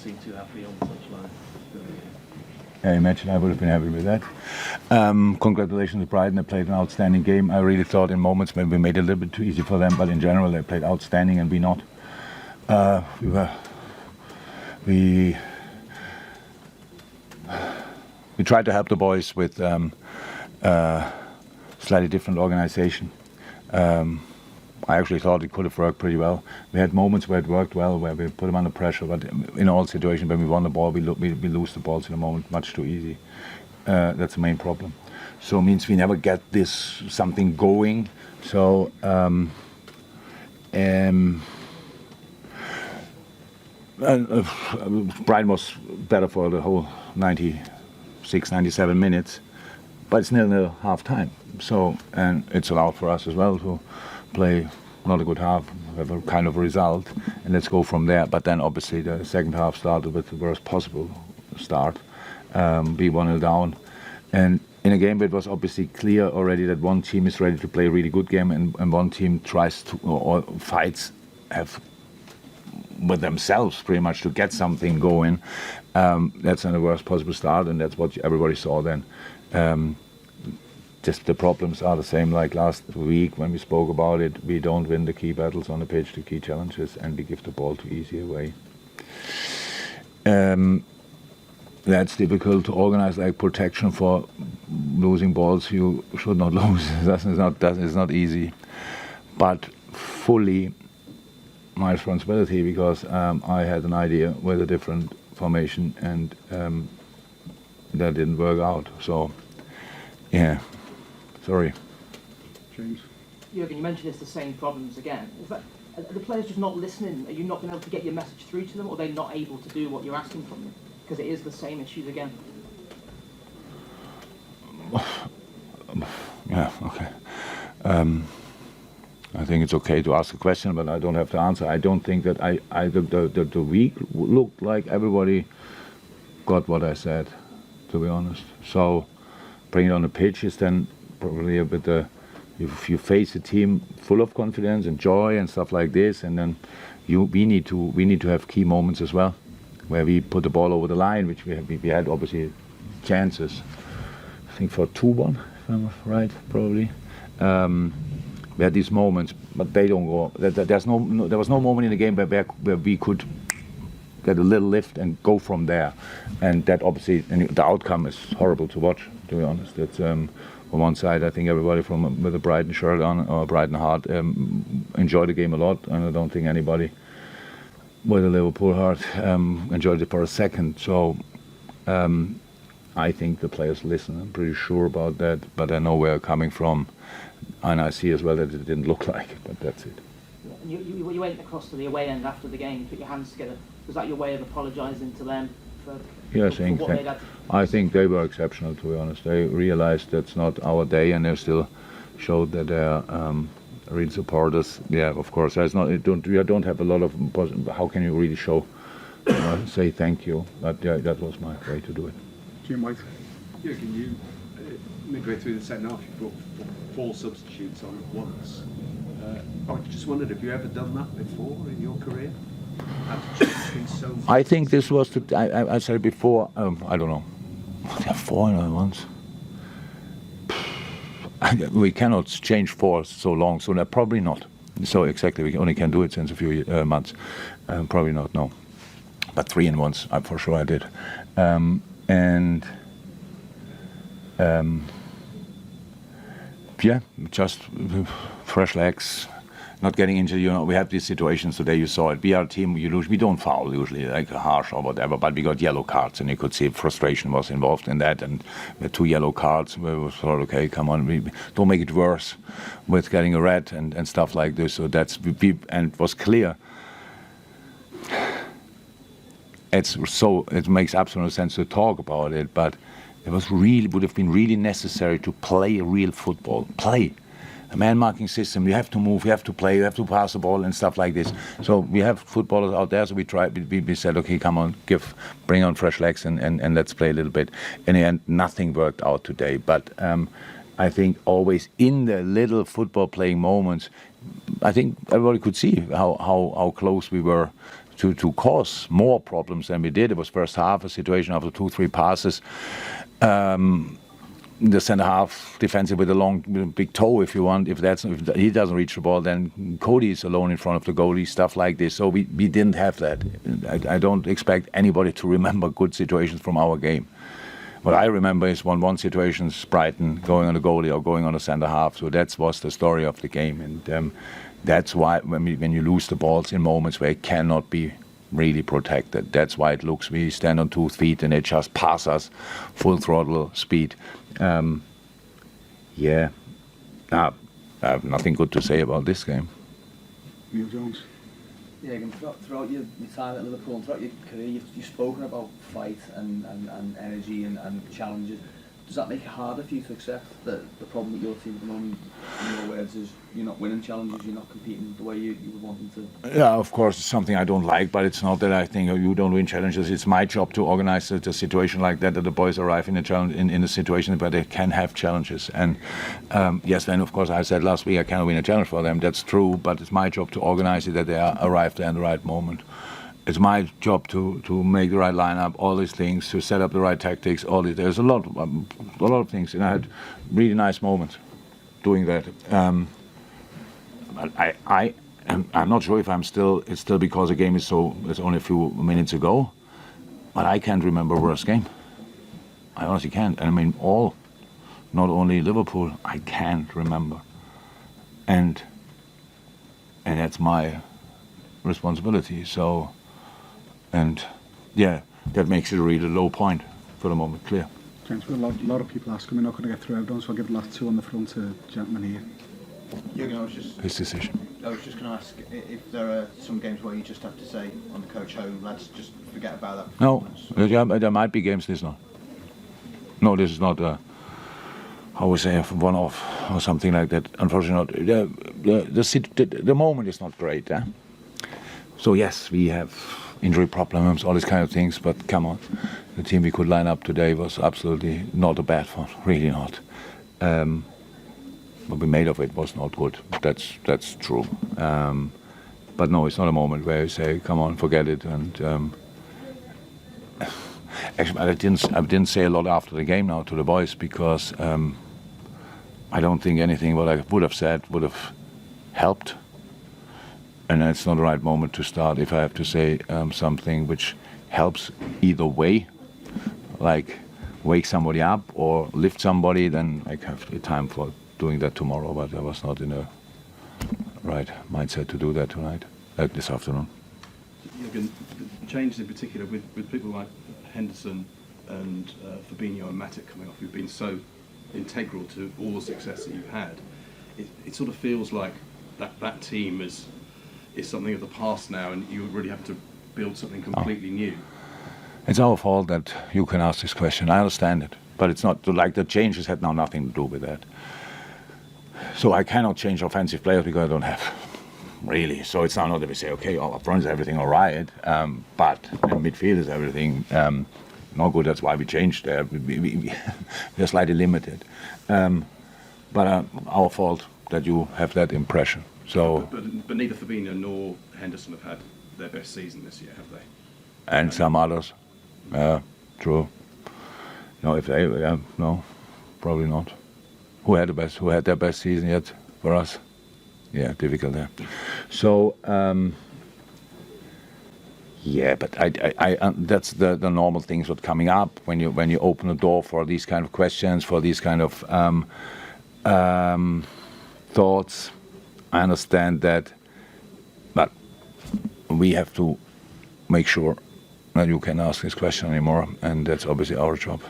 seem too happy on the touchline. I imagine I would have been happy with that. Congratulations to Brighton. They played an outstanding game. I really thought in moments when we made it a little bit too easy for them, but in general they played outstanding and we not. We tried to help the boys with slightly different organization. I actually thought it could have worked pretty well. We had moments where it worked well, where we put them under pressure, but in all situations, when we won the ball, we lose the balls in a moment much too easy. That's the main problem. So it means we never get this something going. So Brighton was better for the whole 96, 97 minutes, but it's nearly half time. So, and it's allowed for us as well to play not a good half, have a kind of result, and let's go from there. But then obviously the second half started with the worst possible start, be 1-0 down. And in a game where it was obviously clear already that one team is ready to play a really good game and one team tries to, or fights have with themselves pretty much to get something going, that's the worst possible start, and that's what everybody saw then. Just the problems are the same like last week when we spoke about it. We don't win the key battles on the pitch, the key challenges, and we give the ball too easy away. That's difficult to organize, like protection for losing balls you should not lose. It's not easy, but fully my responsibility because I had an idea with a different formation and that didn't work out. So, yeah. Sorry. James. Jürgen, you mentioned it's the same problems again. Is that, are the players just not listening? Are you not being able to get your message through to them, or are they not able to do what you're asking from them? Because it is the same issues again. Yeah, okay. I think it's okay to ask a question, but I don't have to answer. I don't think that the week looked like everybody got what I said, to be honest. So bring it on the pitch is then probably a bit if you face a team full of confidence and joy and stuff like this, and then we need to have key moments as well, where we put the ball over the line, which we had obviously chances. I think for 2-1, if I'm right, probably. We had these moments, but they don't go. There was no moment in the game where we could get a little lift and go from there, and that obviously, and the outcome is horrible to watch. To be honest, it's on one side. I think everybody with a Brighton shirt on or a Brighton heart enjoyed the game a lot, and I don't think anybody with a Liverpool heart enjoyed it for a second. So I think the players listen. I'm pretty sure about that, but I know where I'm coming from. And I see as well that it didn't look like it, but that's it. And you went across to the away end after the game, put your hands together. Was that your way of apologising to them for what they'd had? I think they were exceptional, to be honest. They realised that's not our day, and they still showed that they're real supporters. Yeah, of course. We don't have a lot of. How can you really show, say thank you? But yeah, that was my way to do it. Mike. Jürgen, you midway through the second half, you brought 4 substitutes on at once. I just wondered, have you ever done that before in your career? I think this was, I said it before, I don't know, there are 4 at once. We cannot change 4 so long, so probably not. So exactly, we only can do it since a few months. Probably not, no. But 3 in once, for sure I did. Yeah, just fresh legs, not getting injured. We had these situations today. You saw it. We are a team. We don't foul usually, like harsh or whatever. But we got yellow cards, and you could see frustration was involved in that. And we had 2 yellow cards. We thought, okay, come on, we don't make it worse with getting a red and stuff like this. So and it was clear. It makes absolute sense to talk about it, but it would have been really necessary to play real football. Play. A man-marking system, you have to move, you have to play, you have to pass the ball and stuff like this. So we have footballers out there, so we said, okay, come on, bring on fresh legs and let's play a little bit. In the end, nothing worked out today. But I think always in the little football playing moments, I think everybody could see how close we were to cause more problems than we did. It was first half a situation after 2-3 passes. The centre half defensive with a long, big toe, if you want. If he doesn't reach the ball, then Cody is alone in front of the goalie. Stuff like this. So we didn't have that. I don't expect anybody to remember good situations from our game. What I remember is 1-1 situations, Brighton going on the goalie or going on the centre half. So that was the story of the game, and that's why when you lose the balls in moments where it cannot be really protected, that's why it looks we stand on 2 feet and they just pass us full throttle speed. I have nothing good to say about this game. Neil Jones. Jürgen, throughout your time at Liverpool and throughout your career, you've spoken about fight and energy and challenges. Does that make it harder for you to accept that the problem with your team at the moment, in your words, is you're not winning challenges, you're not competing the way you would want them to? Yeah, of course, it's something I don't like, but it's not that I think you don't win challenges. It's my job to organize the situation like that the boys arrive in a challenge in a situation where they can have challenges. And yes, then of course I said last week I cannot win a challenge for them. That's true, but it's my job to organize it that they arrive there in the right moment. It's my job to make the right lineup, all these things, to set up the right tactics, all this. There's a lot of things, and I had really nice moments doing that. I'm not sure if it's still because the game it's only a few minutes ago, but I can't remember a worse game. I honestly can't. And I mean, not only Liverpool, I can't remember. And that's my responsibility. So. And yeah, that makes it a really low point for the moment, clear. James, a lot of people asking, we're not going to get through everyone, so I'll give the last 2 on the front to gentleman here. Jürgen, His decision. I was just going to ask if there are some games where you just have to say on the coach home, lads, just forget about that performance. No, there might be games this not. No, this is not how we say, a one-off or something like that. Unfortunately, the moment is not great. So yes, we have injury problems, all these kind of things, but come on, the team we could line up today was absolutely not a bad one, really not. What we made of it was not good. That's true. But no, it's not a moment where you say, "Come on, forget it." And actually, I didn't say a lot after the game now to the boys because I don't think anything what I would have said would have helped. And it's not the right moment to start. If I have to say something which helps either way, like wake somebody up or lift somebody, then I have the time for doing that tomorrow. But I was not in a right mindset to do that tonight, this afternoon. Jürgen, changes in particular with people like Henderson and Fabinho and Matic coming off, who've been so integral to all the success that you've had. It sort of feels like that team is something of the past now, and you really have to build something completely new. It's our fault that you can ask this question. I understand it, but it's not like the changes had now nothing to do with that. So I cannot change offensive players because I don't have, really. So it's now not that we say, okay, up front is everything all right, but in midfield is everything not good. That's why we changed there. We're slightly limited. But our fault that you have that impression. So, but neither Fabinho nor Henderson have had their best season this year, have they? And some others. True. No, if they, no, probably not. Who had their best season yet for us? Yeah, difficult there. So, yeah, but I that's the normal things what coming up when you open the door for these kind of questions, for these kind of thoughts. I understand that, but we have to make sure that you can ask this question anymore, and that's obviously our job.